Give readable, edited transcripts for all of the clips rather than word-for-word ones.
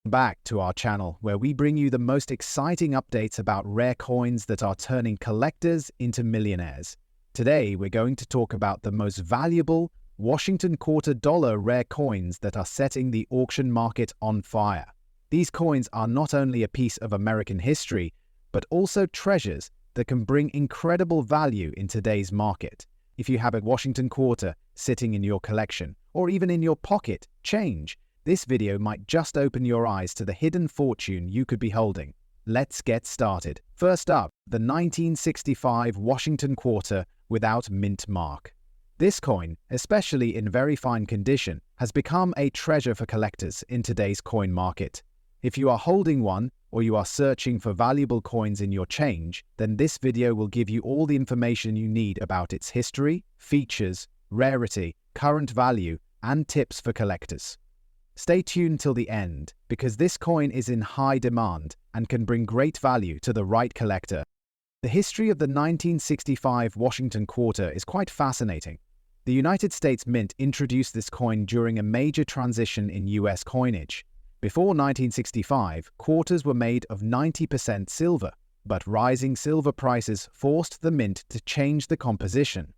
Back to our channel where we bring you the most exciting updates about rare coins that are turning collectors into millionaires. Today, we're going to talk about the most valuable Washington Quarter dollar rare coins that are setting the auction market on fire. These coins are not only a piece of American history, but also treasures that can bring incredible value in today's market. If you have a Washington Quarter sitting in your collection, or even in your pocket, change, this video might just open your eyes to the hidden fortune you could be holding. Let's get started. First up, the 1965 Washington Quarter without mint mark. This coin, especially in very fine condition, has become a treasure for collectors in today's coin market. If you are holding one, or you are searching for valuable coins in your change, then this video will give you all the information you need about its history, features, rarity, current value, and tips for collectors. Stay tuned till the end, because this coin is in high demand and can bring great value to the right collector. The history of the 1965 Washington Quarter is quite fascinating. The United States Mint introduced this coin during a major transition in US coinage. Before 1965, quarters were made of 90% silver, but rising silver prices forced the mint to change the composition.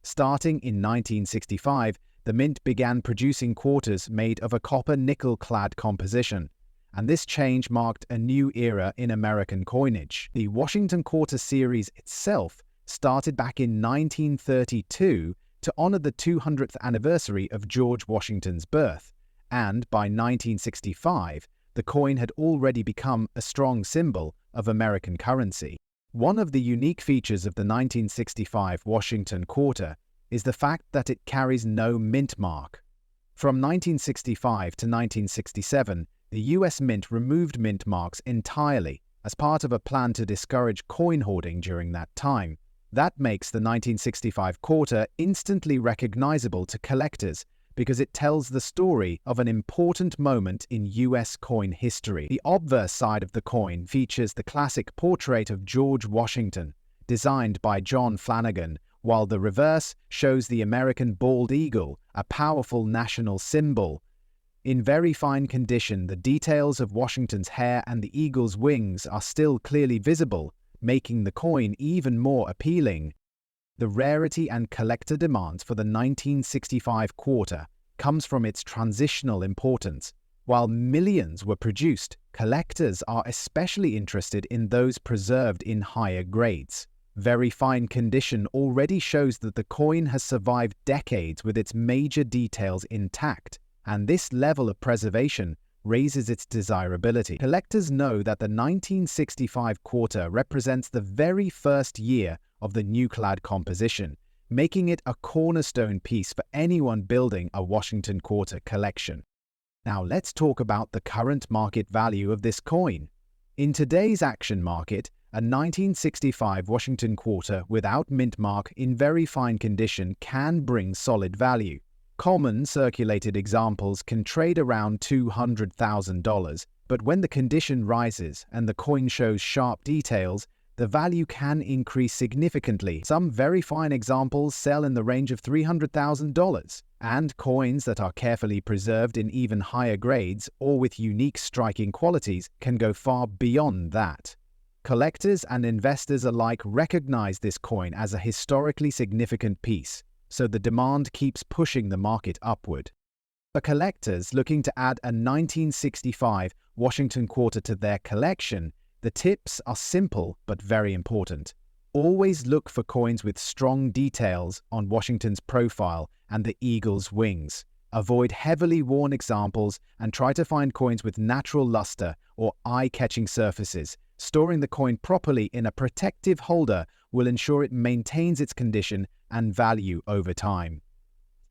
Starting in 1965, the mint began producing quarters made of a copper-nickel-clad composition, and this change marked a new era in American coinage. The Washington Quarter series itself started back in 1932 to honor the 200th anniversary of George Washington's birth, and by 1965, the coin had already become a strong symbol of American currency. One of the unique features of the 1965 Washington Quarter is the fact that it carries no mint mark. From 1965 to 1967, the US Mint removed mint marks entirely as part of a plan to discourage coin hoarding during that time. That makes the 1965 Quarter instantly recognizable to collectors because it tells the story of an important moment in US coin history. The obverse side of the coin features the classic portrait of George Washington, designed by John Flanagan, while the reverse shows the American bald eagle, a powerful national symbol. In very fine condition, the details of Washington's hair and the eagle's wings are still clearly visible, making the coin even more appealing. The rarity and collector demand for the 1965 Quarter comes from its transitional importance. While millions were produced, collectors are especially interested in those preserved in higher grades. Very fine condition already shows that the coin has survived decades with its major details intact, and this level of preservation raises its desirability. Collectors know that the 1965 Quarter represents the very first year of the new clad composition, making it a cornerstone piece for anyone building a Washington Quarter collection. Now let's talk about the current market value of this coin. In today's action market, a 1965 Washington Quarter without mint mark in very fine condition can bring solid value. Common circulated examples can trade around $200,000, but when the condition rises and the coin shows sharp details, the value can increase significantly. Some very fine examples sell in the range of $300,000, and coins that are carefully preserved in even higher grades or with unique striking qualities can go far beyond that. Collectors and investors alike recognize this coin as a historically significant piece, so the demand keeps pushing the market upward. For collectors looking to add a 1965 Washington Quarter to their collection, the tips are simple but very important. Always look for coins with strong details on Washington's profile and the eagle's wings. Avoid heavily worn examples and try to find coins with natural luster or eye-catching surfaces. Storing the coin properly in a protective holder will ensure it maintains its condition and value over time.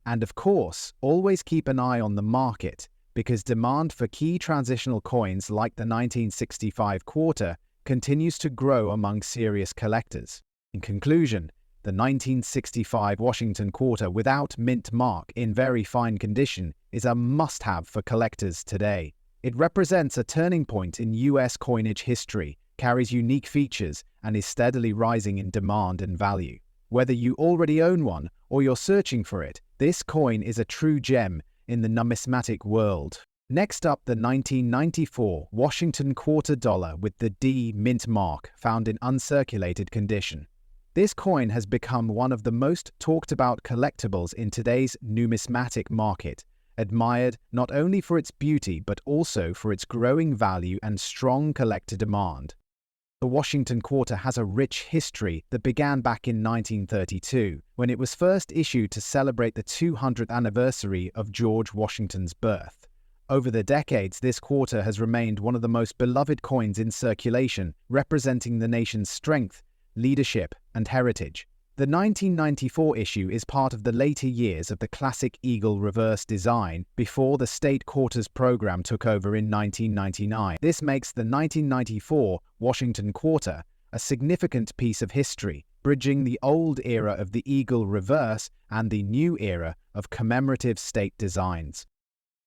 And of course, always keep an eye on the market, because demand for key transitional coins like the 1965 Quarter continues to grow among serious collectors. In conclusion, the 1965 Washington Quarter without mint mark in very fine condition is a must-have for collectors today. It represents a turning point in US coinage history, carries unique features, and is steadily rising in demand and value. Whether you already own one or you're searching for it, this coin is a true gem in the numismatic world. Next up, the 1994 Washington Quarter Dollar with the D mint mark found in uncirculated condition. This coin has become one of the most talked about collectibles in today's numismatic market, admired not only for its beauty but also for its growing value and strong collector demand. The Washington Quarter has a rich history that began back in 1932, when it was first issued to celebrate the 200th anniversary of George Washington's birth. Over the decades, this quarter has remained one of the most beloved coins in circulation, representing the nation's strength, leadership, and heritage. The 1994 issue is part of the later years of the classic eagle reverse design before the state quarters program took over in 1999. This makes the 1994 Washington Quarter a significant piece of history, bridging the old era of the eagle reverse and the new era of commemorative state designs.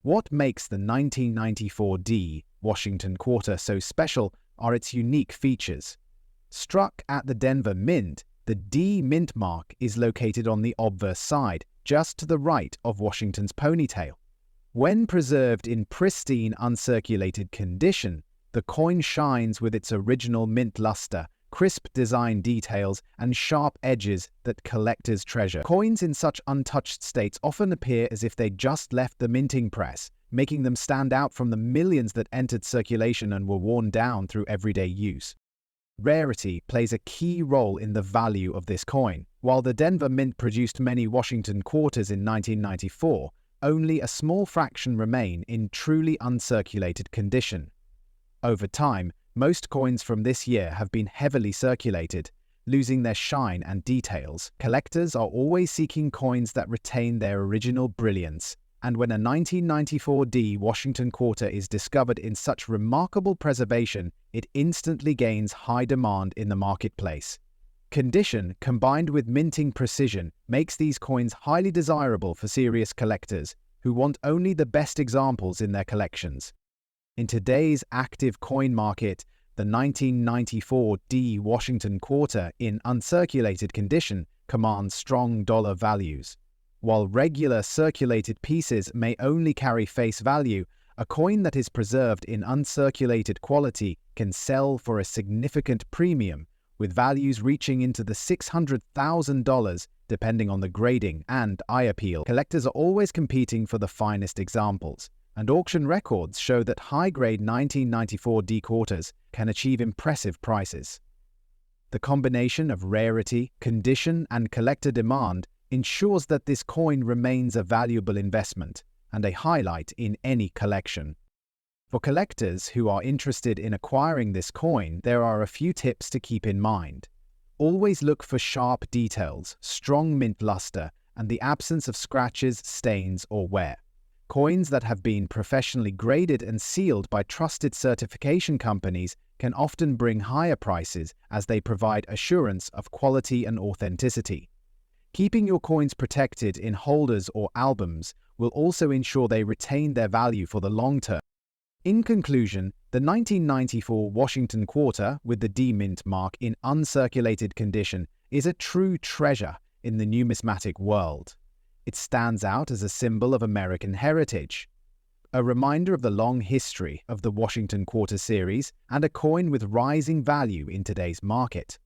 What makes the 1994 D Washington Quarter so special are its unique features. Struck at the Denver Mint, the D mint mark is located on the obverse side, just to the right of Washington's ponytail. When preserved in pristine uncirculated condition, the coin shines with its original mint luster, crisp design details, and sharp edges that collectors treasure. Coins in such untouched states often appear as if they just left the minting press, making them stand out from the millions that entered circulation and were worn down through everyday use. Rarity plays a key role in the value of this coin. While the Denver Mint produced many Washington Quarters in 1994, only a small fraction remain in truly uncirculated condition. Over time, most coins from this year have been heavily circulated, losing their shine and details. Collectors are always seeking coins that retain their original brilliance, and when a 1994 D Washington Quarter is discovered in such remarkable preservation, it instantly gains high demand in the marketplace. Condition, combined with minting precision, makes these coins highly desirable for serious collectors who want only the best examples in their collections. In today's active coin market, the 1994 D Washington Quarter in uncirculated condition commands strong dollar values. While regular circulated pieces may only carry face value, a coin that is preserved in uncirculated quality can sell for a significant premium, with values reaching into the $600,000 depending on the grading and eye appeal. Collectors are always competing for the finest examples, and auction records show that high-grade 1994 D quarters can achieve impressive prices. The combination of rarity, condition, and collector demand ensures that this coin remains a valuable investment and a highlight in any collection. For collectors who are interested in acquiring this coin, there are a few tips to keep in mind. Always look for sharp details, strong mint luster, and the absence of scratches, stains, or wear. Coins that have been professionally graded and sealed by trusted certification companies can often bring higher prices as they provide assurance of quality and authenticity. Keeping your coins protected in holders or albums will also ensure they retain their value for the long term. In conclusion, the 1994 Washington Quarter with the D mint mark in uncirculated condition is a true treasure in the numismatic world. It stands out as a symbol of American heritage, a reminder of the long history of the Washington Quarter series, and a coin with rising value in today's market.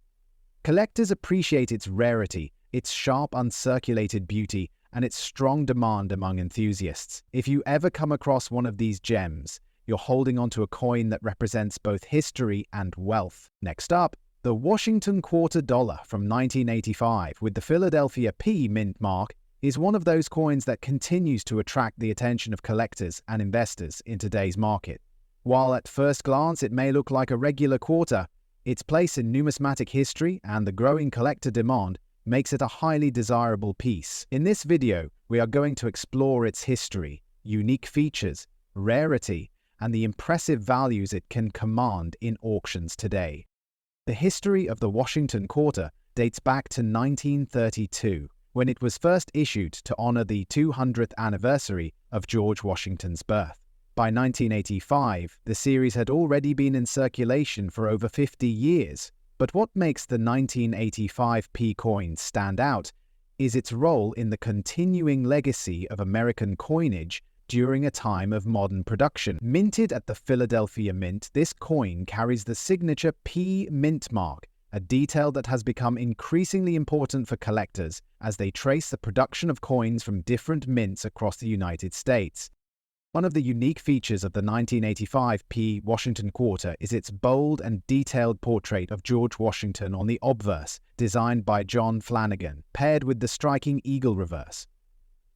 Collectors appreciate its rarity, its sharp uncirculated beauty, and its strong demand among enthusiasts. If you ever come across one of these gems, you're holding onto a coin that represents both history and wealth. Next up, the Washington Quarter Dollar from 1985 with the Philadelphia P mint mark is one of those coins that continues to attract the attention of collectors and investors in today's market. While at first glance it may look like a regular quarter, its place in numismatic history and the growing collector demand makes it a highly desirable piece. In this video, we are going to explore its history, unique features, rarity, and the impressive values it can command in auctions today. The history of the Washington Quarter dates back to 1932, when it was first issued to honor the 200th anniversary of George Washington's birth. By 1985, the series had already been in circulation for over 50 years. But what makes the 1985 P coin stand out is its role in the continuing legacy of American coinage during a time of modern production. Minted at the Philadelphia Mint, this coin carries the signature P Mint mark, a detail that has become increasingly important for collectors as they trace the production of coins from different mints across the United States. One of the unique features of the 1985 P Washington Quarter is its bold and detailed portrait of George Washington on the obverse, designed by John Flanagan, paired with the striking eagle reverse.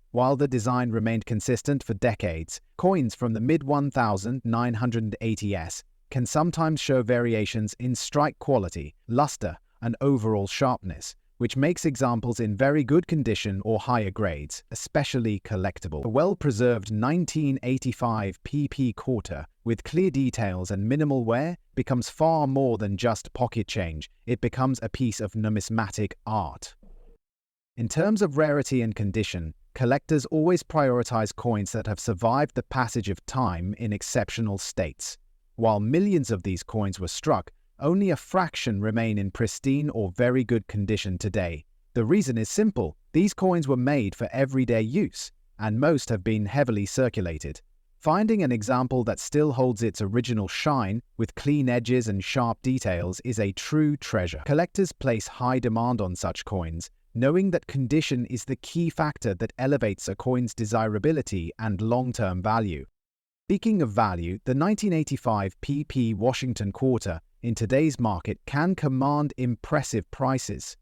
While the design remained consistent for decades, coins from the mid-1980s can sometimes show variations in strike quality, luster, and overall sharpness, which makes examples in very good condition or higher grades, especially collectible. A well-preserved 1985 PP Quarter with clear details and minimal wear becomes far more than just pocket change. It becomes a piece of numismatic art. In terms of rarity and condition, collectors always prioritize coins that have survived the passage of time in exceptional states. While millions of these coins were struck, only a fraction remain in pristine or very good condition today. The reason is simple: these coins were made for everyday use, and most have been heavily circulated. Finding an example that still holds its original shine, with clean edges and sharp details, is a true treasure. Collectors place high demand on such coins, knowing that condition is the key factor that elevates a coin's desirability and long-term value. Speaking of value, the 1985 PP Washington Quarter in today's market can command impressive prices.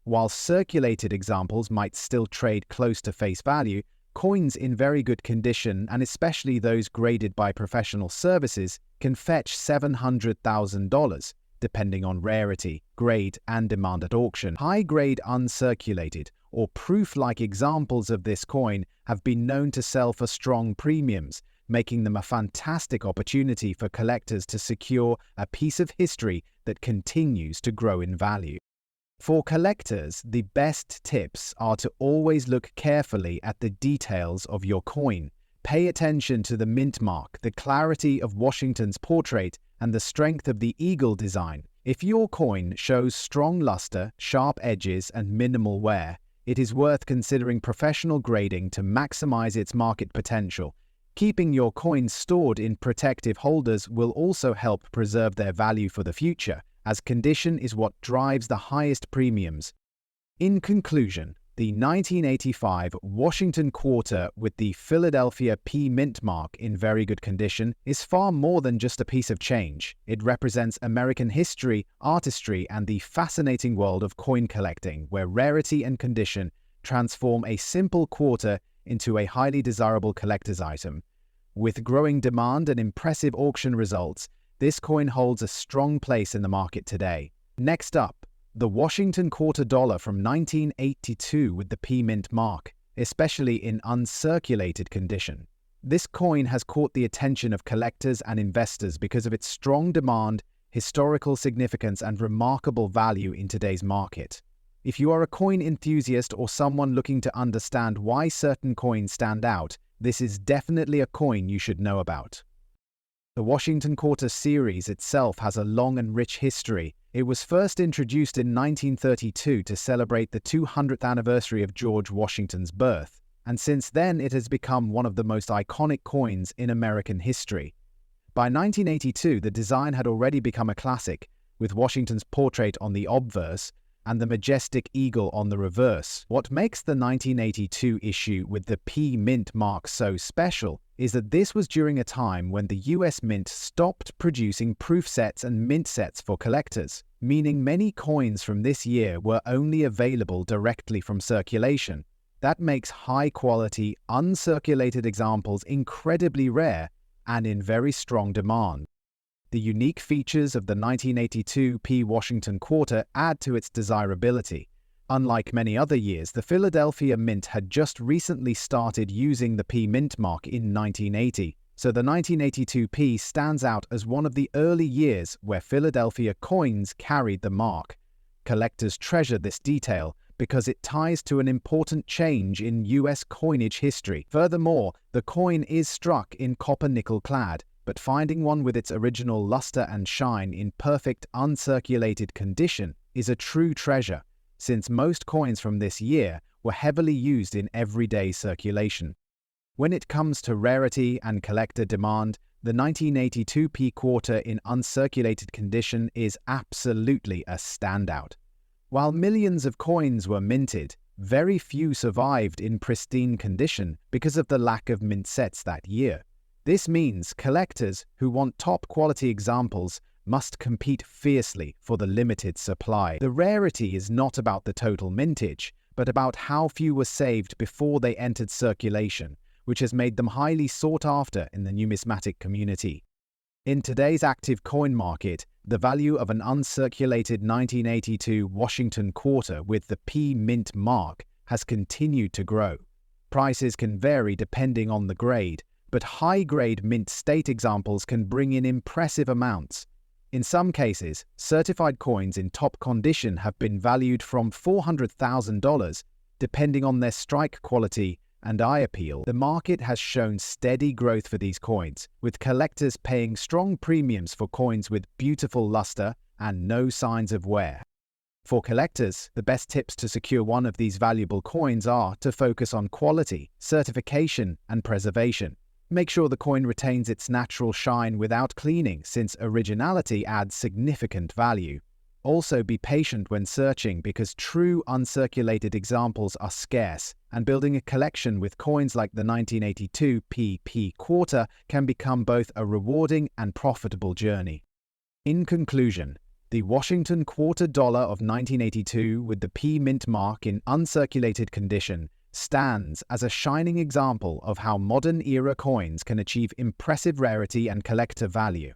While circulated examples might still trade close to face value, coins in very good condition, and especially those graded by professional services, can fetch $700,000, depending on rarity, grade, and demand at auction. High-grade uncirculated or proof-like examples of this coin have been known to sell for strong premiums, making them a fantastic opportunity for collectors to secure a piece of history that continues to grow in value. For collectors, the best tips are to always look carefully at the details of your coin. Pay attention to the mint mark, the clarity of Washington's portrait, and the strength of the eagle design. If your coin shows strong luster, sharp edges, and minimal wear, it is worth considering professional grading to maximize its market potential. Keeping your coins stored in protective holders will also help preserve their value for the future, as condition is what drives the highest premiums. In conclusion, the 1985 Washington Quarter with the Philadelphia P Mint mark in very good condition is far more than just a piece of change. It represents American history, artistry, and the fascinating world of coin collecting, where rarity and condition transform a simple quarter into a highly desirable collector's item. With growing demand and impressive auction results, this coin holds a strong place in the market today. Next up, the Washington Quarter Dollar from 1982 with the P Mint mark, especially in uncirculated condition. This coin has caught the attention of collectors and investors because of its strong demand, historical significance, and remarkable value in today's market. If you are a coin enthusiast or someone looking to understand why certain coins stand out, this is definitely a coin you should know about. The Washington Quarter series itself has a long and rich history. It was first introduced in 1932 to celebrate the 200th anniversary of George Washington's birth, and since then it has become one of the most iconic coins in American history. By 1982, the design had already become a classic, with Washington's portrait on the obverse and the majestic eagle on the reverse. What makes the 1982 issue with the P Mint mark so special is that this was during a time when the US Mint stopped producing proof sets and mint sets for collectors, meaning many coins from this year were only available directly from circulation. That makes high-quality, uncirculated examples incredibly rare and in very strong demand. The unique features of the 1982 P Washington Quarter add to its desirability. Unlike many other years, the Philadelphia Mint had just recently started using the P Mint mark in 1980, so the 1982 P stands out as one of the early years where Philadelphia coins carried the mark. Collectors treasure this detail because it ties to an important change in US coinage history. Furthermore, the coin is struck in copper-nickel clad, but finding one with its original luster and shine in perfect uncirculated condition is a true treasure, since most coins from this year were heavily used in everyday circulation. When it comes to rarity and collector demand, the 1982 P quarter in uncirculated condition is absolutely a standout. While millions of coins were minted, very few survived in pristine condition because of the lack of mint sets that year. This means collectors who want top-quality examples must compete fiercely for the limited supply. The rarity is not about the total mintage, but about how few were saved before they entered circulation, which has made them highly sought after in the numismatic community. In today's active coin market, the value of an uncirculated 1982 Washington quarter with the P Mint mark has continued to grow. Prices can vary depending on the grade, but high-grade mint state examples can bring in impressive amounts. In some cases, certified coins in top condition have been valued from $400,000, depending on their strike quality and eye appeal. The market has shown steady growth for these coins, with collectors paying strong premiums for coins with beautiful luster and no signs of wear. For collectors, the best tips to secure one of these valuable coins are to focus on quality, certification, and preservation. Make sure the coin retains its natural shine without cleaning, since originality adds significant value. Also, be patient when searching because true uncirculated examples are scarce, and building a collection with coins like the 1982 P quarter can become both a rewarding and profitable journey. In conclusion, the Washington quarter dollar of 1982 with the P Mint mark in uncirculated condition stands as a shining example of how modern-era coins can achieve impressive rarity and collector value.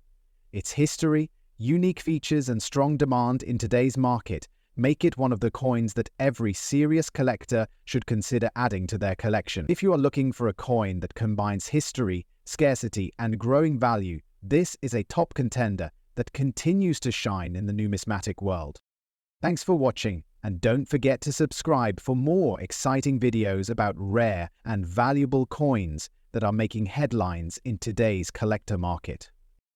Its history, unique features, and strong demand in today's market make it one of the coins that every serious collector should consider adding to their collection. If you are looking for a coin that combines history, scarcity, and growing value, this is a top contender that continues to shine in the numismatic world. Thanks for watching, and don't forget to subscribe for more exciting videos about rare and valuable coins that are making headlines in today's collector market.